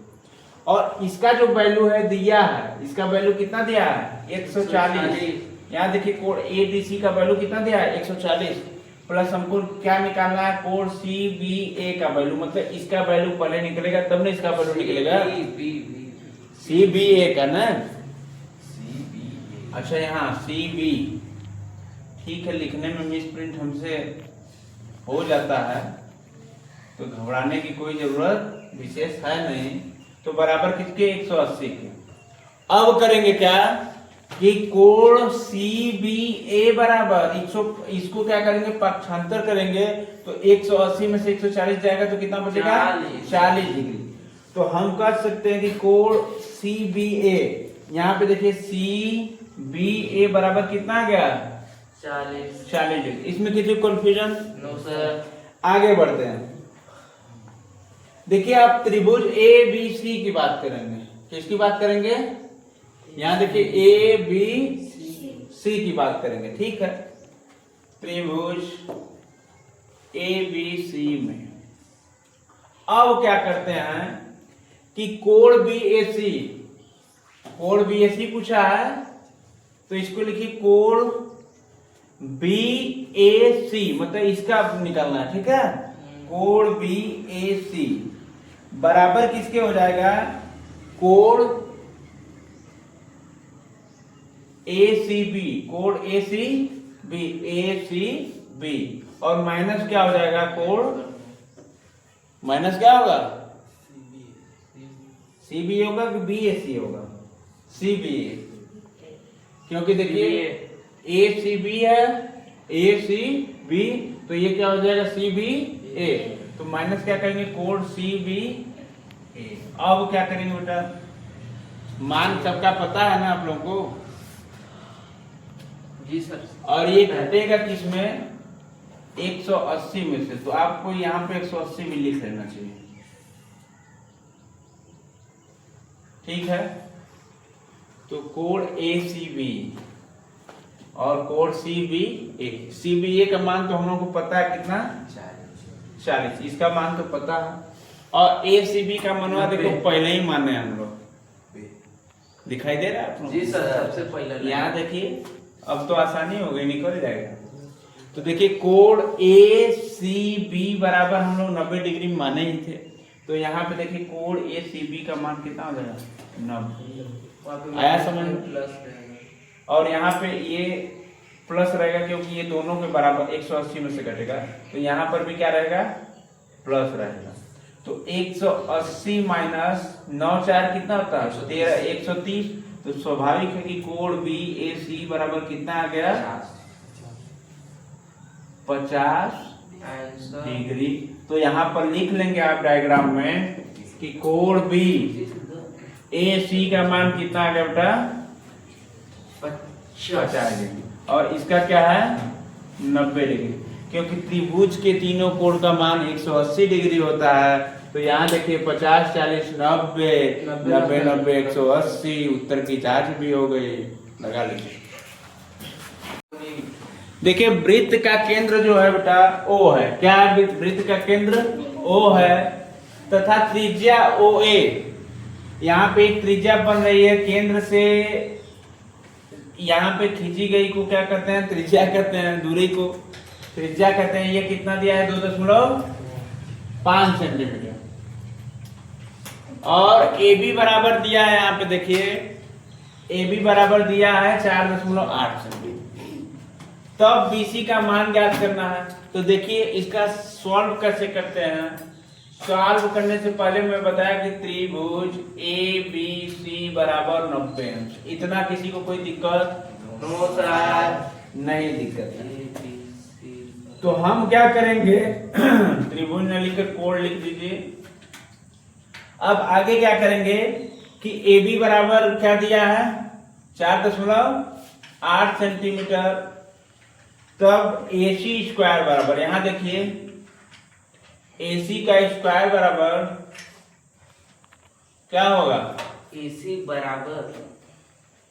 और इसका जो वैल्यू है दिया है, इसका वैल्यू कितना दिया है 140। यहाँ देखिए कोण एडीसी का वैल्यू कितना दिया है 140, प्लस हमको क्या निकालना है कोण सीबीए का वैल्यू, मतलब इसका वैल्यू पहले निकलेगा तब ना इसका वैल्यू निकलेगा सीबीए का ना। अच्छा यहाँ सीबी, ठीक है, लिखने में मिस प्रिंट हमसे हो जाता है तो घबराने की कोई जरूरत विशेष है नहीं। तो बराबर किसके 180 के। अब करेंगे क्या कि कोण CBA बराबर 100, इसको क्या करेंगे पक्षांतर करेंगे तो 180 में से 140 जाएगा तो कितना बचेगा 40 डिग्री। तो हम कर सकते हैं कि कोण CBA, यहाँ पे देखिए CBA बराबर कितना आ गया 40 डिग्री। इसमें किसी कंफ्यूजन नो सर। आगे बढ़ते हैं। देखिए आप त्रिभुज ABC की बात करेंगे, किसकी बात करेंगे, यहां देखिए ABC की बात करेंगे, ठीक है। त्रिभुज ABC में अब क्या करते हैं कि कोण BAC पूछा है तो इसको लिखिए कोण BAC, मतलब इसका निकालना है, ठीक है। कोण BAC बराबर किसके हो जाएगा कोण ACB, कोण ACB और माइनस क्या हो जाएगा कोण, माइनस क्या होगा CB होगा कि BAC होगा, CBA, क्योंकि देखिए ACB है ACB तो ये क्या हो जाएगा CBA, तो माइनस क्या करेंगे कोण CBA। अब क्या करेंगे बेटा, मान सबका पता है ना आप लोगों को, जी सर। और ये घटेगा किसमें 180 में से, तो आपको यहाँ पे 180 में लिख लेना चाहिए, ठीक है। तो कोण ACB और कोण CBA का मान तो हम लोगों को पता है कितना 40, इसका मान तो पता है, और ACB का मनवा देखो पहले ही माने हम लोग, दिखाई दे रहा है आप लोग जी सर, सबसे पहले यहाँ देखिए, अब तो आसानी हो गई, निकल जाएगा। तो देखिए कोण ACB बराबर हम लोग 90 डिग्री माने ही थे, तो यहाँ पे देखिए कोण ACB का मान कितना हो जाएगा 90, आया समझ में। प्लस और यहाँ पे ये प्लस रहेगा क्योंकि ये दोनों के बराबर 180 में से घटेगा, तो यहाँ पर भी क्या रहेगा प्लस रहेगा। तो 180 माइनस 9 4 कितना होता है 13, 130, तो स्वाभाविक है कि कोण BAC बराबर कितना आ गया 50 डिग्री। तो यहाँ पर लिख लेंगे आप डायग्राम में कि कोण BAC का मान कितना आ गया बेटा 50 डिग्री, और इसका क्या है 90 डिग्री, क्योंकि त्रिभुज के तीनों कोण का मान 180 डिग्री होता है। तो यहाँ देखिए 50 40 90 90 90 180, उत्तर की जांच भी हो गई, लगा लीजिए। देखिए वृत्त का केंद्र जो है बेटा O है, क्या है वृत्त का केंद्र O है, तथा त्रिज्या OA, यहाँ पे एक त्रिज्या बन रही है केंद्र से यहाँ पे खींची गई को क्या कहते हैं त्रिज्या कहते हैं, दूरी को त्रिज्या कहते हैं। ये कितना दिया है 2.5 सेंटीमीटर, और AB बराबर दिया है, यहाँ पे देखिए AB बराबर दिया है 4.8 सेंटीमीटर। तब BC का मान ज्ञात करना है। तो देखिए इसका सॉल्व कैसे करते हैं, सॉल्व करने से पहले मैं बताया कि त्रिभुज ABC बराबर 90 अंश, इतना किसी को कोई दिक्कत नो सर, नहीं दिक्कत है। तो हम क्या करेंगे त्रिभुज न लिखकर कोण लिख दीजिए। अब आगे क्या करेंगे कि AB बराबर क्या दिया है 4.8 सेंटीमीटर, तब AC स्क्वायर बराबर, यहां देखिए AC का स्क्वायर बराबर क्या होगा AC बराबर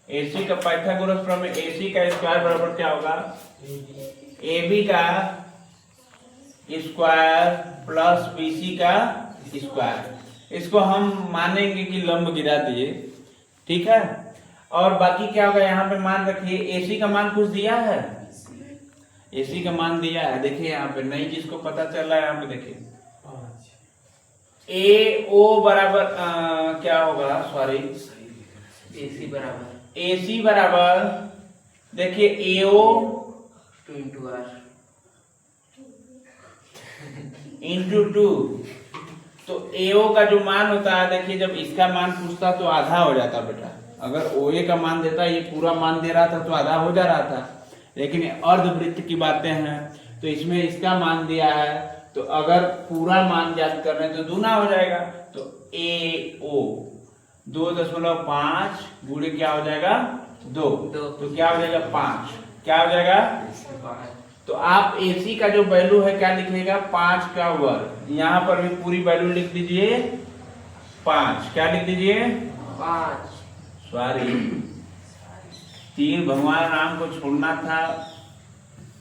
AC का पाइथागोरस प्रमेय, AC का स्क्वायर बराबर क्या होगा AB का स्क्वायर प्लस BC का स्क्वायर। इसको हम मानेंगे कि लंब गिरा दिए, ठीक है। और बाकी क्या होगा, यहाँ पे मान रखिए AC का मान कुछ दिया है, AC का मान दिया है। देखिए यहाँ पे नई चीज को पता चल रहा है, यहाँ पे देखिए AO बराबर क्या होगा, सॉरी AC बराबर AC बराबर देखिए AO 2 R इंटू 2। तो AO का जो मान होता है, देखिए जब इसका मान पूछता तो आधा हो जाता बेटा। अगर OA का मान देता, ये पूरा मान दे रहा था तो आधा हो जा रहा था, लेकिन अर्धवृत्त की बातें हैं तो इसमें इसका मान दिया है, तो अगर पूरा मान ज्ञात कर रहे हैं तो दूना हो जाएगा। तो AO 2.5 गुणे क्या हो जाएगा 2, तो क्या हो जाएगा 5, क्या हो जाएगा। तो आप AC का जो वैल्यू है क्या लिखिएगा, 5 का वर्ग। यहाँ पर भी पूरी वैल्यू लिख दीजिए 5, क्या लिख दीजिए 5। सॉरी, तीर भगवान राम को छोड़ना था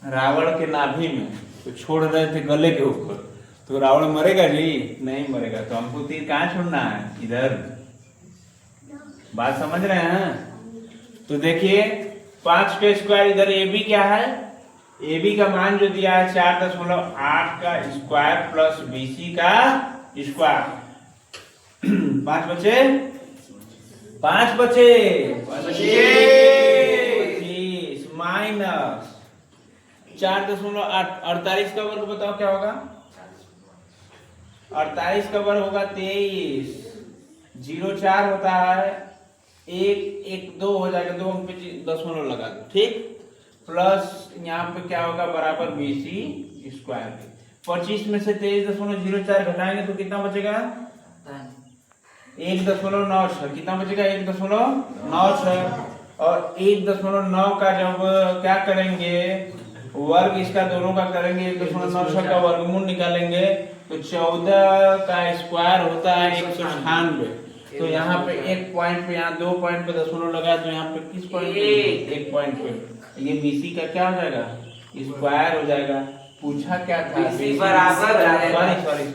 रावण के नाभि में, तो छोड़ रहे थे गले के ऊपर, तो रावण मरेगा जी, नहीं मरेगा। तो हमको तीर कहाँ छोड़ना है, इधर। बात समझ रहे हैं। तो देखिए 5 का स्क्वायर, इधर AB क्या है, AB का मान जो दिया है 4.8 का स्क्वायर प्लस BC का स्क्वायर। 5 बचे, 5 बचे 25 माइनस 4.8, 48 का वर्ग बताओ क्या होगा, 48 का वर्ग होगा 23, 0 4 होता है, 1 1 2 हो जाएगा, 2 अंक पे दशमलव लगा दो, ठीक। प्लस यहाँ पे क्या होगा बराबर BC स्क्वायर के। 25 में से 23.04 घटाएंगे तो कितना बचेगा 1.96, कितना बचेगा 1.96, और 1.9 का जब क्या करेंगे वर्ग इसका दोनों का करेंगे, 1.96 का वर्गमूल निकालेंगे तो 14 का स्क्वायर होता है 198। तो यहाँ पे 1 पॉइंट पे, यहाँ 2 पॉइंट पे दशमलव लगा, तो यहाँ पे किस पॉइंट पे, 1 पॉइंट पे ये BC का क्या हो जाएगा स्क्वायर हो जाएगा। पूछा क्या था, BC बराबर, सॉरी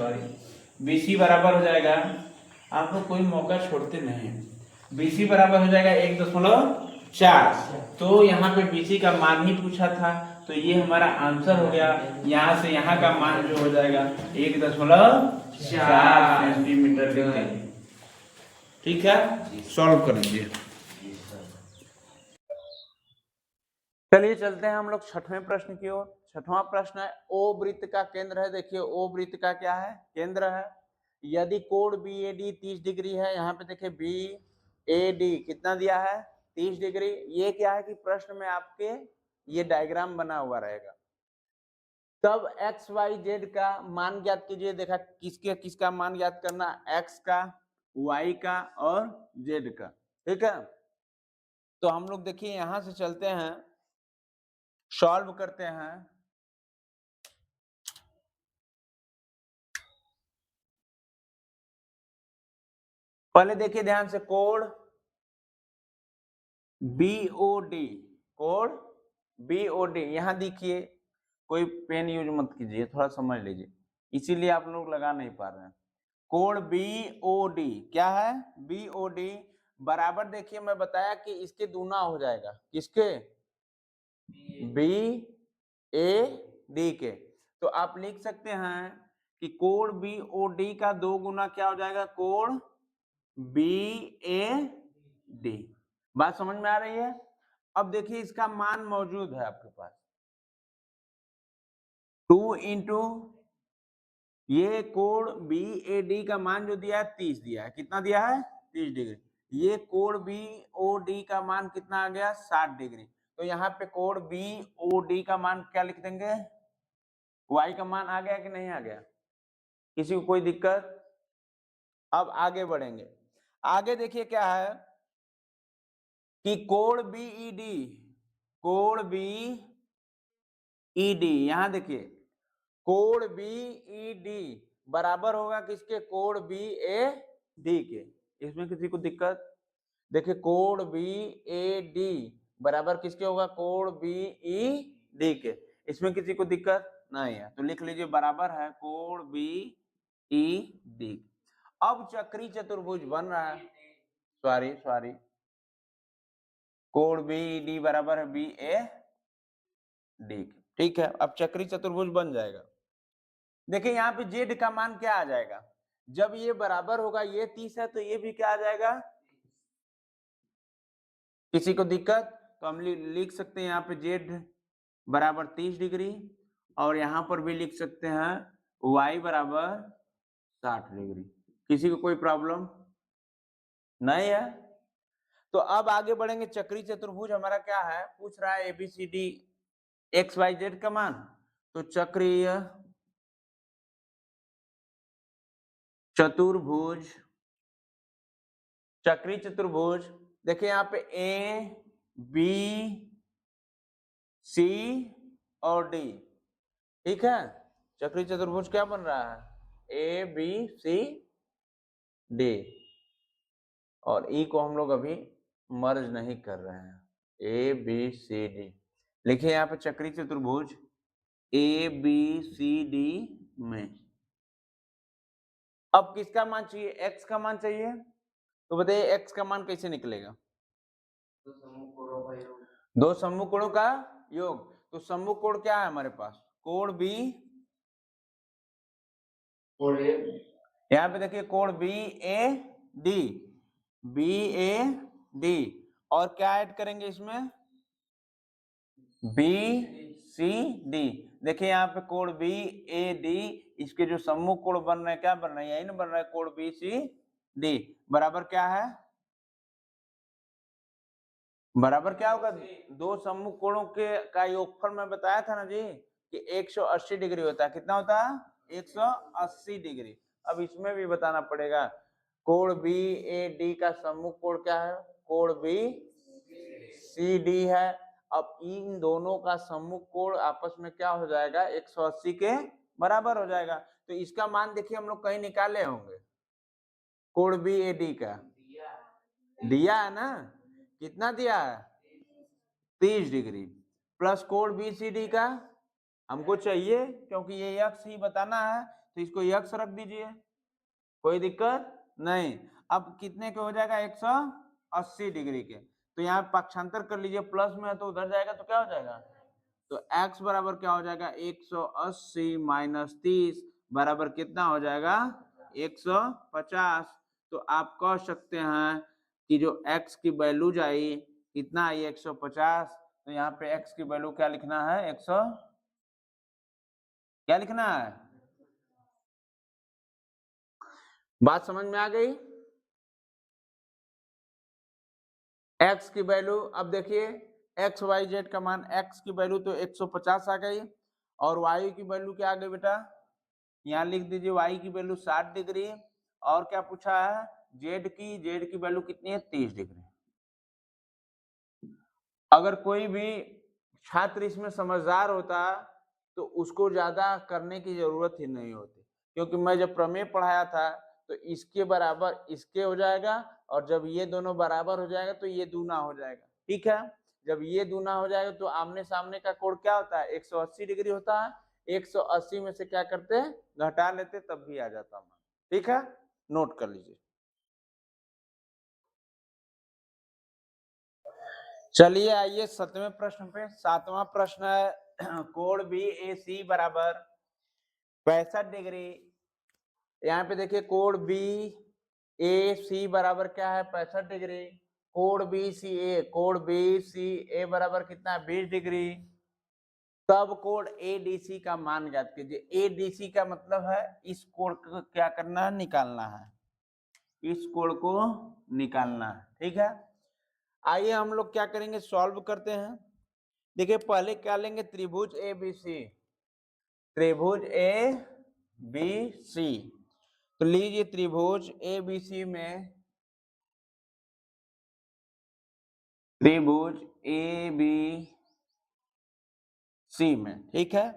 BC बराबर हो जाएगा, आप लोग कोई मौका छोड़ते नहीं, BC बराबर हो जाएगा 1.4। तो यहाँ पे BC का मान ही पूछा था, तो ये हमारा आंसर हो गया। यहाँ से यहाँ का मान जो हो जाएगा 1.4 सेंटीमीटर लिखते हैं, ठीक है। सॉल्व कर लीजिए। चलिए चलते हैं हम लोग छठवें प्रश्न की ओर। छठवां प्रश्न है, O वृत्त का केंद्र है। देखिए O वृत्त का क्या है, केंद्र है। यदि कोण BAD 30 डिग्री है, यहाँ पे देखिए BAD कितना दिया है 30 डिग्री। ये क्या है कि प्रश्न में आपके ये डायग्राम बना हुआ रहेगा, तब XYZ का मान ज्ञात कीजिए। देखा किसके किसका मान ज्ञात करना, X का, Y का और Z का, ठीक है। तो हम लोग देखिए यहां से चलते हैं, सॉल्व करते हैं। पहले देखिए ध्यान से, कोण BOD, कोण BOD यहां देखिए, कोई पेन यूज मत कीजिए, थोड़ा समझ लीजिए, इसीलिए आप लोग लगा नहीं पा रहे हैं। कोण BOD क्या है, BOD बराबर, देखिए मैं बताया कि इसके दूना हो जाएगा, किसके, BAD के। तो आप लिख सकते हैं कि कोण BOD का 2 गुना क्या हो जाएगा, कोण BAD। बात समझ में आ रही है। अब देखिए इसका मान मौजूद है आपके पास, 2 इंटू ये कोण BAD का मान जो दिया है 30 दिया है, कितना दिया है 30 डिग्री। ये कोण BOD का मान कितना आ गया 60 डिग्री। तो यहाँ पे कोण BOD का मान क्या लिख देंगे, Y का मान आ गया कि नहीं आ गया, किसी को कोई दिक्कत। अब आगे बढ़ेंगे, आगे देखिए क्या है कि कोण BED, कोण BED यहां देखिए, कोण BED बराबर होगा किसके, कोण BAD के। इसमें किसी को दिक्कत, देखिए कोण BAD बराबर किसके होगा, कोण BED के। इसमें किसी को दिक्कत नहीं है, तो लिख लीजिए बराबर है कोण BED। अब चक्री चतुर्भुज बन रहा है, सॉरी, कोण बी डी बराबर है बी ए डी। ठीक है, अब चक्री चतुर्भुज बन जाएगा। देखिए यहाँ पे जेड का मान क्या आ जाएगा, जब ये बराबर होगा, ये 30 है तो ये भी क्या आ जाएगा, किसी को दिक्कत तो हम लिख सकते हैं यहाँ पे जेड बराबर 30 डिग्री, और यहाँ पर भी लिख सकते हैं y बराबर 60 डिग्री। किसी को कोई प्रॉब्लम नहीं है? तो अब आगे बढ़ेंगे। चक्री चतुर्भुज हमारा क्या है, पूछ रहा है ABCD XYZ का मान। तो चक्रीय चतुर्भुज, चक्री चतुर्भुज देखिए यहाँ पे A B C और D, ठीक है। चक्री चतुर्भुज क्या बन रहा है, A B C D, और E को हम लोग अभी मर्ज नहीं कर रहे हैं, A B C D लिखिए यहाँ पे चक्री चतुर्भुज A B C D में। अब किसका मान चाहिए, x का मान चाहिए, तो बताइए x का मान कैसे निकलेगा, दो सम्मुख कोणों का योग। तो सम्मुख कोण क्या है हमारे पास, कोण बी, यहाँ पे देखिए कोण B A D, B A D, और क्या ऐड करेंगे इसमें, बी सी डी। देखिए यहाँ पे कोण बी ए डी, इसके जो सम्मुख कोण बन रहे हैं क्या बन रहे हैं, यही ना बन रहा है, कोण बी सी डी बराबर क्या है, बराबर क्या होगा, दो सम्मुख कोणों के का योगफल मैं बताया था ना जी कि 180 डिग्री होता है। कितना होता है, 180 डिग्री। अब इसमें भी बताना पड़ेगा, कोण बी ए डी का सम्मुख कोण क्या है, कोण बी सी डी है। अब इन दोनों का सम्मुख कोण आपस में क्या हो जाएगा, 180 के बराबर हो जाएगा। तो इसका मान देखिए हम लोग कहीं निकाले होंगे, कोण बी ए डी का दिया है ना, कितना दिया है, 30 डिग्री, प्लस कोण बी सी डी का हमको चाहिए, क्योंकि ये यक्स ही बताना है तो इसको यक्स रख दीजिए, कोई दिक्कत नहीं। अब कितने के हो जाएगा, 180 डिग्री के। तो यहाँ पक्षांतर कर लीजिए, प्लस में है तो उधर जाएगा तो क्या हो जाएगा, तो x बराबर क्या हो जाएगा, 180 माइनस 30 बराबर कितना हो जाएगा, 150। तो आप कह सकते हैं कि जो x की वैल्यू आई कितना आई, 150। तो यहाँ पे x की वैल्यू क्या लिखना है, 100 क्या लिखना है, बात समझ में आ गई। x की वैल्यू, अब देखिए x y z का मान, x की वैल्यू तो 150 आ गई, और y की वैल्यू क्या आ गई बेटा, यहाँ लिख दीजिए y की वैल्यू 60 डिग्री, और क्या पूछा है, z की वैल्यू कितनी है, 30 डिग्री। अगर कोई भी छात्र इसमें समझदार होता तो उसको ज्यादा करने की जरूरत ही नहीं होती, क्योंकि मैं जब प्रमेय पढ़ाया था तो इसके बराबर इसके हो जाएगा, और जब ये दोनों बराबर हो जाएगा तो ये दूना हो जाएगा, ठीक है। जब ये दूना हो जाएगा तो आमने सामने का कोण क्या होता है, 180 डिग्री होता है, 180 में से क्या करते हैं, घटा लेते, तब भी आ जाता मान, ठीक है, नोट कर लीजिए। चलिए आइए 7वें प्रश्न पे। 7वां प्रश्न है, कोण बी ए सी बराबर 65 डिग्री। यहाँ पे देखिए कोण बी ए सी बराबर क्या है, 65 डिग्री। कोण बी सी ए, कोण बी सी ए बराबर कितना है, 20 डिग्री। तब कोण एडीसी का मान ज्ञात कीजिए। एडीसी का मतलब है इस कोण को क्या करना है, निकालना है, इस कोण को निकालना है, ठीक है। आइए हम लोग क्या करेंगे, सॉल्व करते हैं। देखिए पहले क्या लेंगे, त्रिभुज ए बी सी, त्रिभुज ए बी सी। तो लीजिए त्रिभुज ए बी सी में, त्रिभुज ए बी सी में, ठीक है।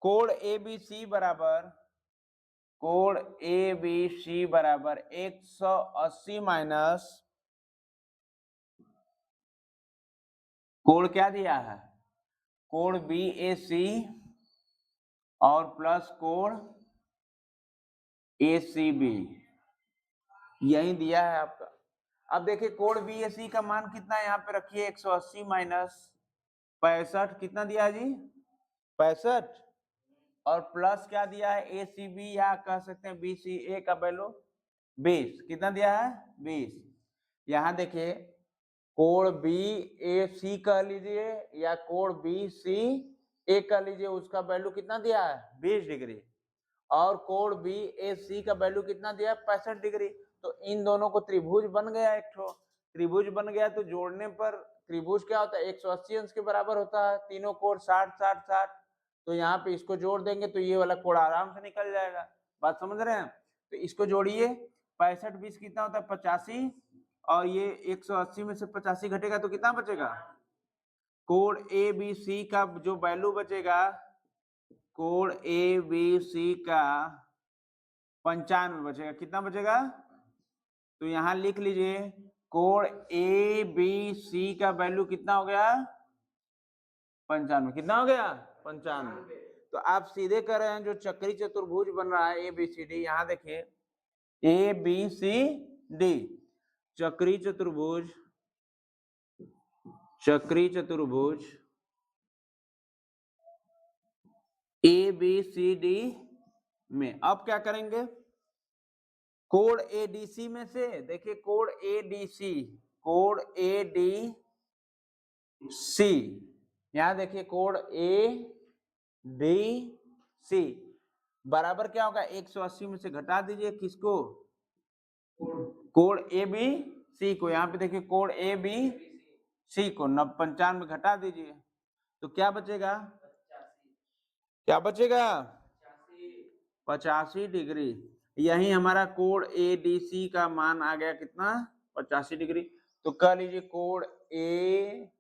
कोण ए बी सी बराबर, कोण ए बी सी बराबर 180 माइनस कोण क्या दिया है, कोण बी ए सी, और प्लस कोण ए सी बी, यही दिया है आपका। अब देखिए कोण BAC का मान कितना है, यहाँ पे रखिए 180 माइनस 65, कितना दिया है जी 65, और प्लस क्या दिया है ACB, या कह सकते हैं BCA का वैल्यू 20, कितना दिया है 20। यहाँ देखिए कोण BAC कह लीजिए या कोण BCA कह लीजिए, उसका वैल्यू कितना दिया है 20 डिग्री, और कोण BAC का वैल्यू कितना दिया है 65 डिग्री। तो इन दोनों को त्रिभुज बन गया, एक ठो त्रिभुज बन गया। तो जोड़ने पर त्रिभुज क्या होता है 180 अंश के बराबर होता है, तीनों कोण 60 60 60। तो यहाँ पे इसको जोड़ देंगे तो ये वाला कोण आराम से निकल जाएगा। बात समझ रहे हैं? तो इसको जोड़िए, 65 20 कितना होता है 85, और ये 180 में से 85 घटेगा तो कितना बचेगा, कोण ABC का जो वैल्यू बचेगा, कोण ABC का 95 बचेगा। कितना बचेगा, तो यहां लिख लीजिए कोण ABC का वैल्यू कितना हो गया 95, कितना हो गया 95। तो आप सीधे कर रहे हैं जो चक्री चतुर्भुज बन रहा है ABCD, यहां देखिए ABCD चक्री चतुर्भुज, चक्री चतुर्भुज ABCD में अब क्या करेंगे, कोण ADC में से देखिए कोण ADC, कोण ADC, यहां देखिए कोण ADC बराबर क्या होगा 180 में से घटा दीजिए किसको, कोण ABC को। यहाँ पे देखिए कोण ABC को 95 में घटा दीजिए तो क्या बचेगा, क्या बचेगा 85 डिग्री। यही हमारा कोण ADC का मान आ गया कितना 85 डिग्री। तो कह लीजिए कोण ADC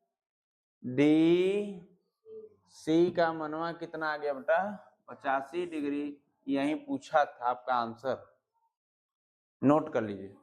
का मनवा कितना आ गया बेटा 85 डिग्री। यही पूछा था आपका आंसर, नोट कर लीजिए।